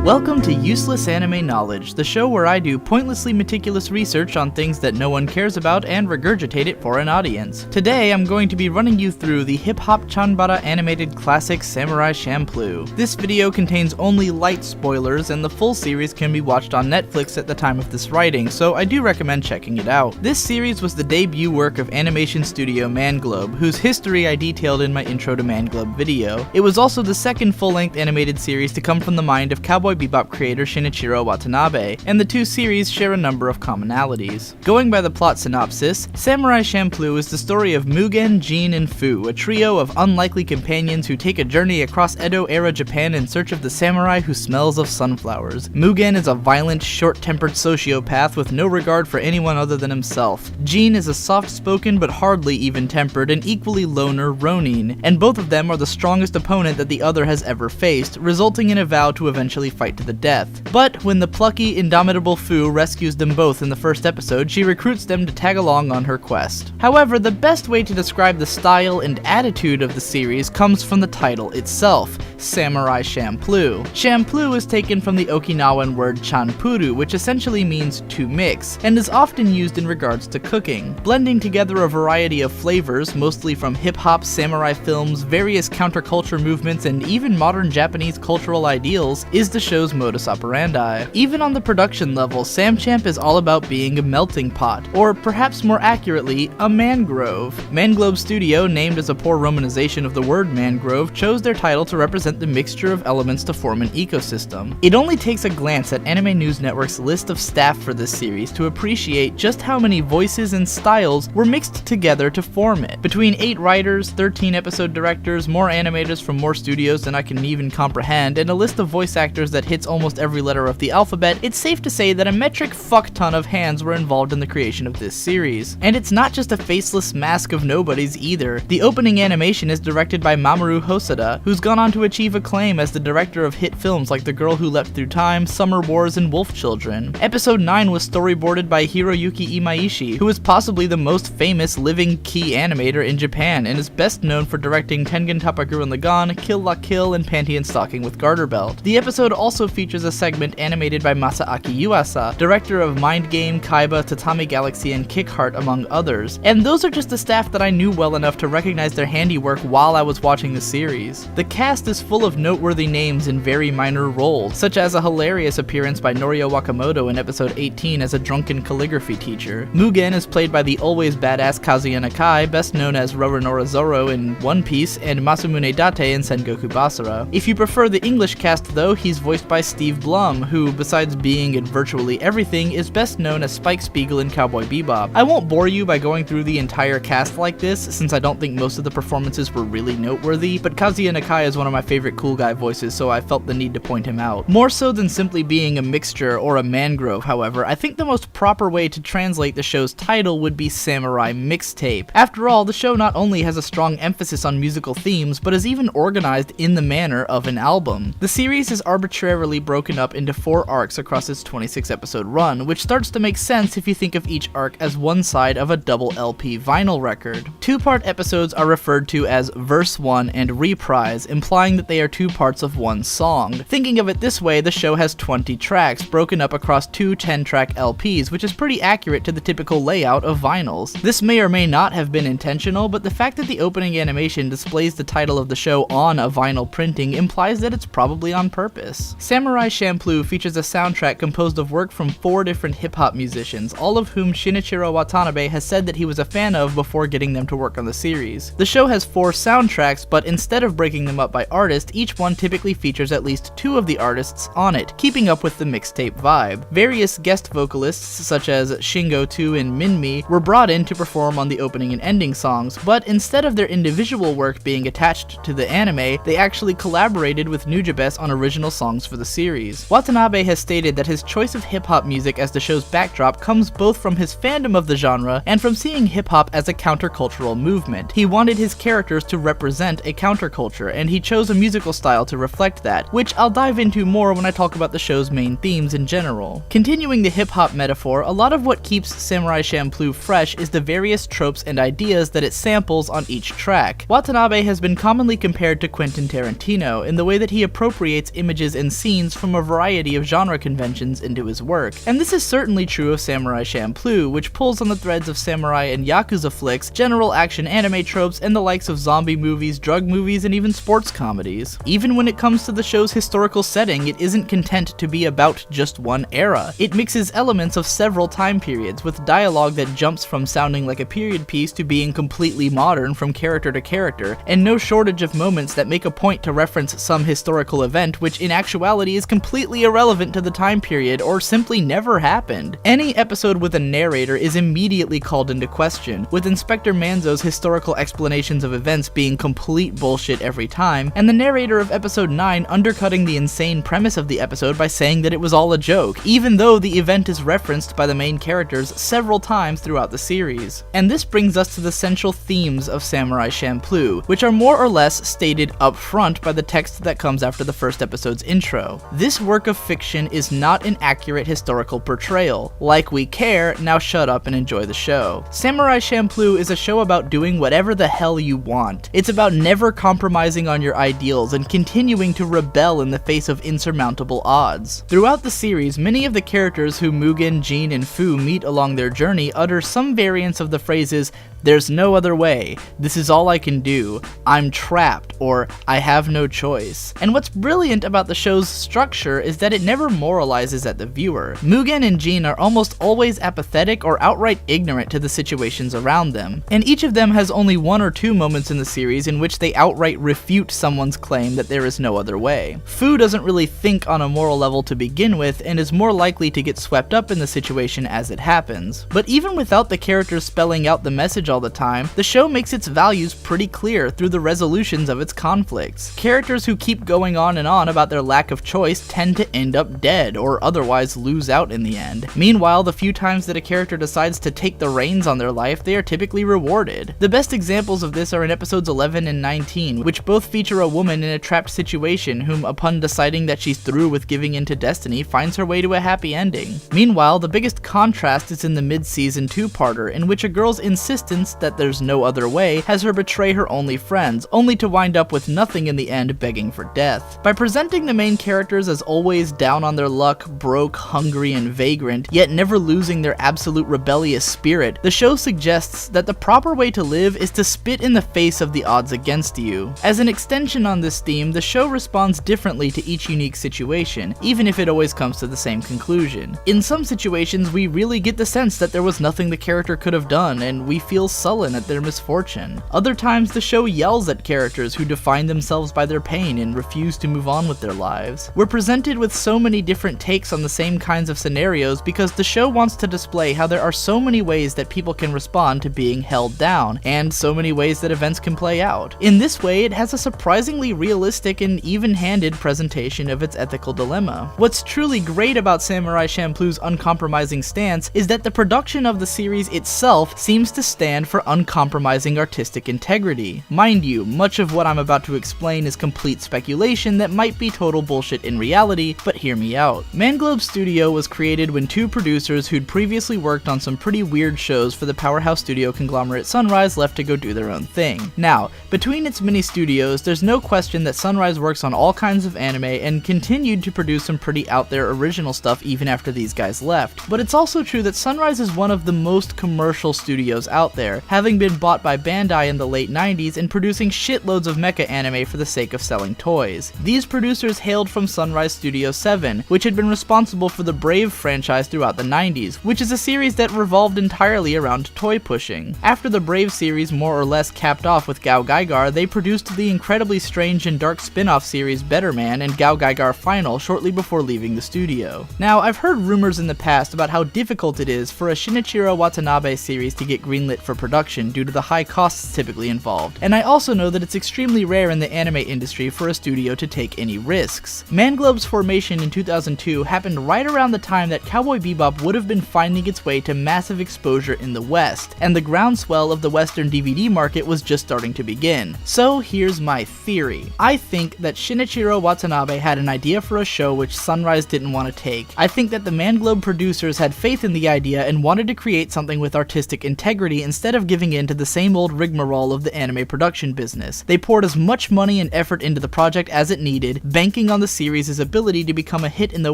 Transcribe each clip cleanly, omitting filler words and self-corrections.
Welcome to Useless Anime Knowledge, the show where I do pointlessly meticulous research on things that no one cares about and regurgitate it for an audience. Today I'm going to be running you through the hip-hop chanbara animated classic Samurai Champloo. This video contains only light spoilers and the full series can be watched on Netflix at the time of this writing, so I do recommend checking it out. This series was the debut work of animation studio Manglobe, whose history I detailed in my Intro to Manglobe video. It was also the second full-length animated series to come from the mind of Cowboy Bebop creator Shinichiro Watanabe, and the two series share a number of commonalities. Going by the plot synopsis, Samurai Champloo is the story of Mugen, Jin, and Fu, a trio of unlikely companions who take a journey across Edo-era Japan in search of the samurai who smells of sunflowers. Mugen is a violent, short-tempered sociopath with no regard for anyone other than himself. Jin is a soft-spoken but hardly even-tempered and equally loner Ronin, and both of them are the strongest opponent that the other has ever faced, resulting in a vow to eventually fight to the death. But when the plucky, indomitable Fu rescues them both in the first episode, she recruits them to tag along on her quest. However, the best way to describe the style and attitude of the series comes from the title itself, Samurai Champloo. Champloo is taken from the Okinawan word chanpuru, which essentially means to mix, and is often used in regards to cooking. Blending together a variety of flavors, mostly from hip-hop, samurai films, various counterculture movements, and even modern Japanese cultural ideals, is the show's modus operandi. Even on the production level, Sam Champ is all about being a melting pot, or perhaps more accurately, a mangrove. Manglobe Studio, named as a poor romanization of the word mangrove, chose their title to represent the mixture of elements to form an ecosystem. It only takes a glance at Anime News Network's list of staff for this series to appreciate just how many voices and styles were mixed together to form it. Between 8 writers, 13 episode directors, more animators from more studios than I can even comprehend, and a list of voice actors that hits almost every letter of the alphabet, it's safe to say that a metric fuck ton of hands were involved in the creation of this series. And it's not just a faceless mask of nobodies either. The opening animation is directed by Mamoru Hosoda, who's gone on to achieve acclaim as the director of hit films like The Girl Who Leapt Through Time, Summer Wars, and Wolf Children. Episode 9 was storyboarded by Hiroyuki Imaishi, who is possibly the most famous living key animator in Japan and is best known for directing Tengen Toppa Gurren Lagann, Kill La Kill, and Panty and Stocking with Garter Belt. The episode also features a segment animated by Masaaki Yuasa, director of Mind Game, Kaiba, Tatami Galaxy, and Kick Heart, among others. And those are just the staff that I knew well enough to recognize their handiwork while I was watching the series. The cast is full of noteworthy names in very minor roles, such as a hilarious appearance by Norio Wakamoto in episode 18 as a drunken calligraphy teacher. Mugen is played by the always badass Kazuya Nakai, best known as Roronoa Zoro in One Piece, and Masamune Date in Sengoku Basara. If you prefer the English cast though, he's voiced by Steve Blum, who, besides being in virtually everything, is best known as Spike Spiegel in Cowboy Bebop. I won't bore you by going through the entire cast like this, since I don't think most of the performances were really noteworthy, but Kazuya Nakai is one of my favorite cool guy voices, so I felt the need to point him out. More so than simply being a mixture or a mangrove, however, I think the most proper way to translate the show's title would be Samurai Mixtape. After all, the show not only has a strong emphasis on musical themes, but is even organized in the manner of an album. The series is arbitrarily broken up into 4 arcs across its 26-episode run, which starts to make sense if you think of each arc as one side of a double LP vinyl record. 2-part episodes are referred to as Verse 1 and Reprise, implying that they are 2 parts of one song. Thinking of it this way, the show has 20 tracks, broken up across 2 10-track LPs, which is pretty accurate to the typical layout of vinyls. This may or may not have been intentional, but the fact that the opening animation displays the title of the show on a vinyl printing implies that it's probably on purpose. Samurai Champloo features a soundtrack composed of work from 4 different hip-hop musicians, all of whom Shinichiro Watanabe has said that he was a fan of before getting them to work on the series. The show has 4 soundtracks, but instead of breaking them up by artist, each one typically features at least 2 of the artists on it, keeping up with the mixtape vibe. Various guest vocalists, such as Shingo 2 and Minmi, were brought in to perform on the opening and ending songs, but instead of their individual work being attached to the anime, they actually collaborated with Nujabes on original songs for the series. Watanabe has stated that his choice of hip-hop music as the show's backdrop comes both from his fandom of the genre and from seeing hip-hop as a countercultural movement. He wanted his characters to represent a counterculture, and he chose a musical style to reflect that, which I'll dive into more when I talk about the show's main themes in general. Continuing the hip-hop metaphor, a lot of what keeps Samurai Champloo fresh is the various tropes and ideas that it samples on each track. Watanabe has been commonly compared to Quentin Tarantino in the way that he appropriates images and scenes from a variety of genre conventions into his work. And this is certainly true of Samurai Champloo, which pulls on the threads of samurai and yakuza flicks, general action anime tropes, and the likes of zombie movies, drug movies, and even sports comedies. Even when it comes to the show's historical setting, it isn't content to be about just one era. It mixes elements of several time periods, with dialogue that jumps from sounding like a period piece to being completely modern from character to character, and no shortage of moments that make a point to reference some historical event which in actuality is completely irrelevant to the time period or simply never happened. Any episode with a narrator is immediately called into question, with Inspector Manzo's historical explanations of events being complete bullshit every time, and the narrator of episode 9 undercutting the insane premise of the episode by saying that it was all a joke, even though the event is referenced by the main characters several times throughout the series. And this brings us to the central themes of Samurai Champloo, which are more or less stated up front by the text that comes after the first episode's intro. This work of fiction is not an accurate historical portrayal. Like we care, now shut up and enjoy the show. Samurai Champloo is a show about doing whatever the hell you want. It's about never compromising on your ideals and continuing to rebel in the face of insurmountable odds. Throughout the series, many of the characters who Mugen, Jin, and Fu meet along their journey utter some variants of the phrases, "There's no other way," "This is all I can do," "I'm trapped," or "I have no choice." And what's brilliant about the show's structure is that it never moralizes at the viewer. Mugen and Jin are almost always apathetic or outright ignorant to the situations around them, and each of them has only one or two moments in the series in which they outright refute someone's claim that there is no other way. Fu doesn't really think on a moral level to begin with, and is more likely to get swept up in the situation as it happens. But even without the characters spelling out the message all the time, the show makes its values pretty clear through the resolutions of its conflicts. Characters who keep going on and on about their lack of choice tend to end up dead, or otherwise lose out in the end. Meanwhile, the few times that a character decides to take the reins on their life, they are typically rewarded. The best examples of this are in episodes 11 and 19, which both feature a woman in a trapped situation whom, upon deciding that she's through with giving in to destiny, finds her way to a happy ending. Meanwhile, the biggest contrast is in the mid-season two-parter, in which a girl's insistence that there's no other way has her betray her only friends, only to wind up with nothing in the end begging for death. By presenting the main characters as always down on their luck, broke, hungry, and vagrant, yet never losing their absolute rebellious spirit, the show suggests that the proper way to live is to spit in the face of the odds against you. As an extension on this theme, the show responds differently to each unique situation, even if it always comes to the same conclusion. In some situations, we really get the sense that there was nothing the character could have done, and we feel sullen at their misfortune. Other times, the show yells at characters who define themselves by their pain and refuse to move on with their lives. We're presented with so many different takes on the same kinds of scenarios because the show wants to display how there are so many ways that people can respond to being held down, and so many ways that events can play out. In this way, it has a surprisingly realistic and even-handed presentation of its ethical dilemma. What's truly great about Samurai Champloo's uncompromising stance is that the production of the series itself seems to stand for uncompromising artistic integrity. Mind you, much of what I'm about to explain is complete speculation that might be total bullshit in reality, but hear me out. Manglobe Studio was created when two producers who'd previously worked on some pretty weird shows for the powerhouse studio conglomerate Sunrise left to go do their own thing. Now, between its many studios, there's no question that Sunrise works on all kinds of anime and continued to produce some pretty out there original stuff even after these guys left. But it's also true that Sunrise is one of the most commercial studios out there, having been bought by Bandai in the late 90s and producing shitloads of mecha anime for the sake of selling toys. These producers hailed from Sunrise Studio 7, which had been responsible for the Brave franchise throughout the 90s, which is a series that revolved entirely around toy pushing. After the Brave series more or less capped off with Gao Gaigar, they produced the incredibly strange and dark spin-off series Better Man and Gao Gaigar Final shortly before leaving the studio. Now, I've heard rumors in the past about how difficult it is for a Shinichiro Watanabe series to get greenlit for production due to the high costs typically involved, and I also know that it's extremely rare in the anime industry for a studio to take any risks. Manglobe's formation in 2002 happened right around the time that Cowboy Bebop would have been finding its way to massive exposure in the West, and the groundswell of the Western DVD market was just starting to begin. So here's my theory. I think that Shinichiro Watanabe had an idea for a show which Sunrise didn't want to take. I think that the Manglobe producers had faith in the idea and wanted to create something with artistic integrity instead instead of giving in to the same old rigmarole of the anime production business. They poured as much money and effort into the project as it needed, banking on the series' ability to become a hit in the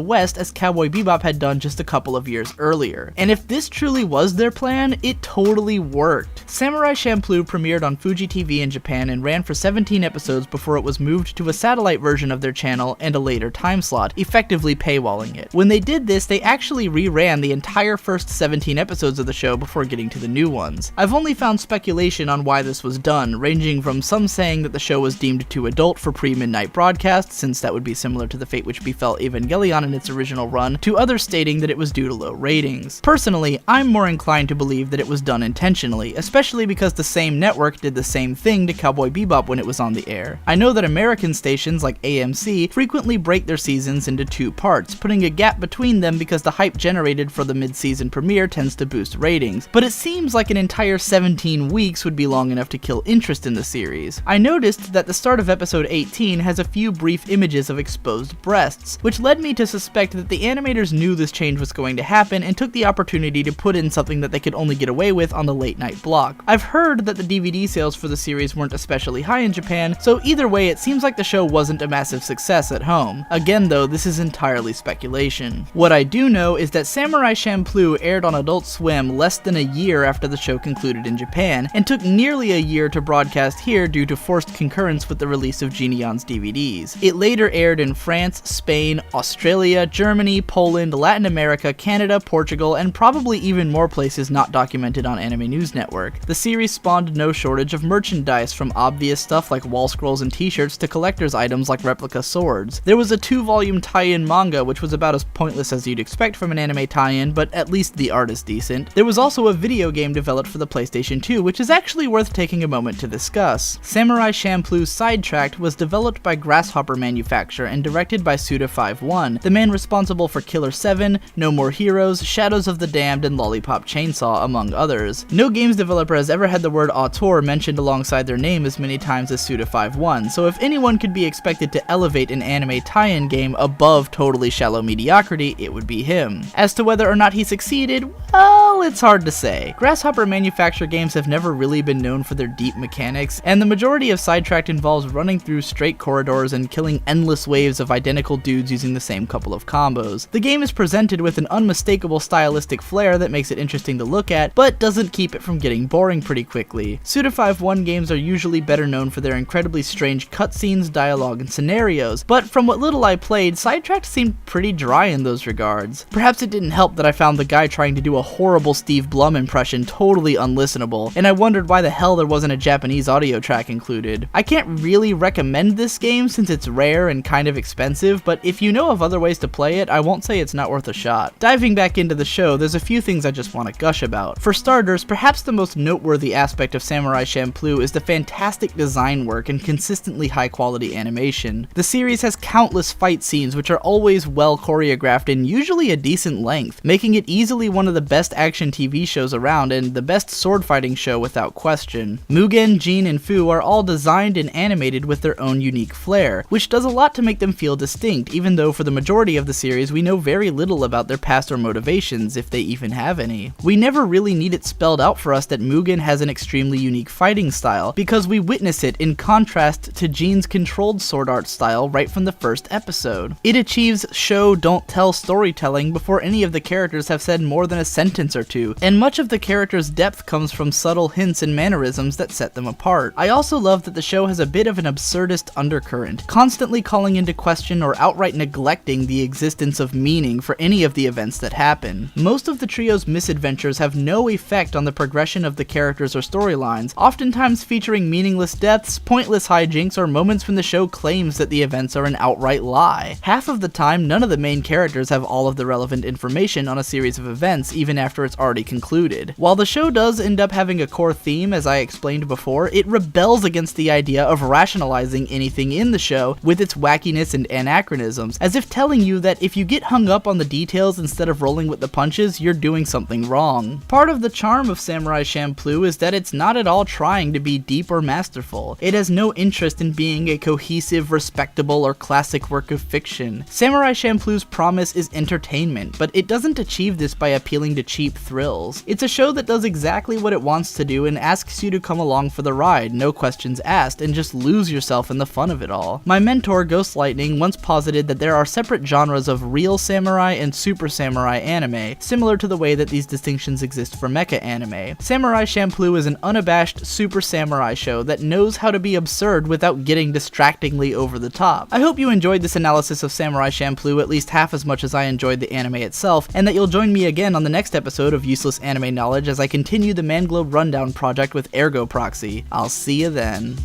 West as Cowboy Bebop had done just a couple of years earlier. And if this truly was their plan, it totally worked. Samurai Champloo premiered on Fuji TV in Japan and ran for 17 episodes before it was moved to a satellite version of their channel and a later time slot, effectively paywalling it. When they did this, they actually reran the entire first 17 episodes of the show before getting to the new ones. I've only found speculation on why this was done, ranging from some saying that the show was deemed too adult for pre-midnight broadcast, since that would be similar to the fate which befell Evangelion in its original run, to others stating that it was due to low ratings. Personally, I'm more inclined to believe that it was done intentionally, especially because the same network did the same thing to Cowboy Bebop when it was on the air. I know that American stations like AMC frequently break their seasons into 2 parts, putting a gap between them because the hype generated for the mid-season premiere tends to boost ratings, but it seems like an entire 17 weeks would be long enough to kill interest in the series. I noticed that the start of episode 18 has a few brief images of exposed breasts, which led me to suspect that the animators knew this change was going to happen and took the opportunity to put in something that they could only get away with on the late night block. I've heard that the DVD sales for the series weren't especially high in Japan, so either way it seems like the show wasn't a massive success at home. Again though, this is entirely speculation. What I do know is that Samurai Champloo aired on Adult Swim less than a year after the show concluded in Japan, and took nearly a year to broadcast here due to forced concurrence with the release of Genie-on's DVDs. It later aired in France, Spain, Australia, Germany, Poland, Latin America, Canada, Portugal, and probably even more places not documented on Anime News Network. The series spawned no shortage of merchandise, from obvious stuff like wall scrolls and t-shirts to collector's items like replica swords. There was a 2-volume tie-in manga which was about as pointless as you'd expect from an anime tie-in, but at least the art is decent. There was also a video game developed for the PlayStation 2 which is actually worth taking a moment to discuss. Samurai Champloo Sidetracked was developed by Grasshopper Manufacture and directed by Suda51, the man responsible for Killer 7, No More Heroes, Shadows of the Damned, and Lollipop Chainsaw, among others. No games developer has ever had the word auteur mentioned alongside their name as many times as Suda51, so if anyone could be expected to elevate an anime tie-in game above totally shallow mediocrity, it would be him. As to whether or not he succeeded, well, it's hard to say. Grasshopper Manufacture games have never really been known for their deep mechanics, and the majority of Sidetracked involves running through straight corridors and killing endless waves of identical dudes using the same couple of combos. The game is presented with an unmistakable stylistic flair that makes it interesting to look at, but doesn't keep it from getting boring pretty quickly. Suda51 games are usually better known for their incredibly strange cutscenes, dialogue, and scenarios, but from what little I played, Sidetracked seemed pretty dry in those regards. Perhaps it didn't help that I found the guy trying to do a horrible Steve Blum impression totally unlistenable, and I wondered why the hell there wasn't a Japanese audio track included. I can't really recommend this game since it's rare and kind of expensive, but if you know of other ways to play it, I won't say it's not worth a shot. Diving back into the show, there's a few things I just want to gush about. For starters, perhaps the most noteworthy aspect of Samurai Champloo is the fantastic design work and consistently high quality animation. The series has countless fight scenes which are always well choreographed and usually a decent length, making it easily one of the best action TV shows around and the best sword fighting show without question. Mugen, Jin, and Fu are all designed and animated with their own unique flair, which does a lot to make them feel distinct, even though for the majority of the series we know very little about their past or motivations, if they even have any. We never really need it spelled out for us that Mugen has an extremely unique fighting style, because we witness it in contrast to Jin's controlled sword art style right from the first episode. It achieves show don't tell storytelling before any of the characters have said more than a sentence or two, and much of the characters' depth comes from subtle hints and mannerisms that set them apart. I also love that the show has a bit of an absurdist undercurrent, constantly calling into question or outright neglecting the existence of meaning for any of the events that happen. Most of the trio's misadventures have no effect on the progression of the characters or storylines, oftentimes featuring meaningless deaths, pointless hijinks, or moments when the show claims that the events are an outright lie. Half of the time, none of the main characters have all of the relevant information on a series of events even after it's already concluded. While the show does end up having a core theme, as I explained before, it rebels against the idea of rationalizing anything in the show with its wackiness and anachronisms, as if telling you that if you get hung up on the details instead of rolling with the punches, you're doing something wrong. Part of the charm of Samurai Champloo is that it's not at all trying to be deep or masterful. It has no interest in being a cohesive, respectable, or classic work of fiction. Samurai Champloo's promise is entertainment, but it doesn't achieve this by appealing to cheap thrills. It's a show that does exactly what it wants to do and asks you to come along for the ride, no questions asked, and just lose yourself in the fun of it all. My mentor, Ghost Lightning, once posited that there are separate genres of real samurai and super samurai anime, similar to the way that these distinctions exist for mecha anime. Samurai Champloo is an unabashed super samurai show that knows how to be absurd without getting distractingly over the top. I hope you enjoyed this analysis of Samurai Champloo at least half as much as I enjoyed the anime itself, and that you'll join me again on the next episode of Useless Anime Knowledge as I continue the Manglobe Rundown project with Ergo Proxy. I'll see you then.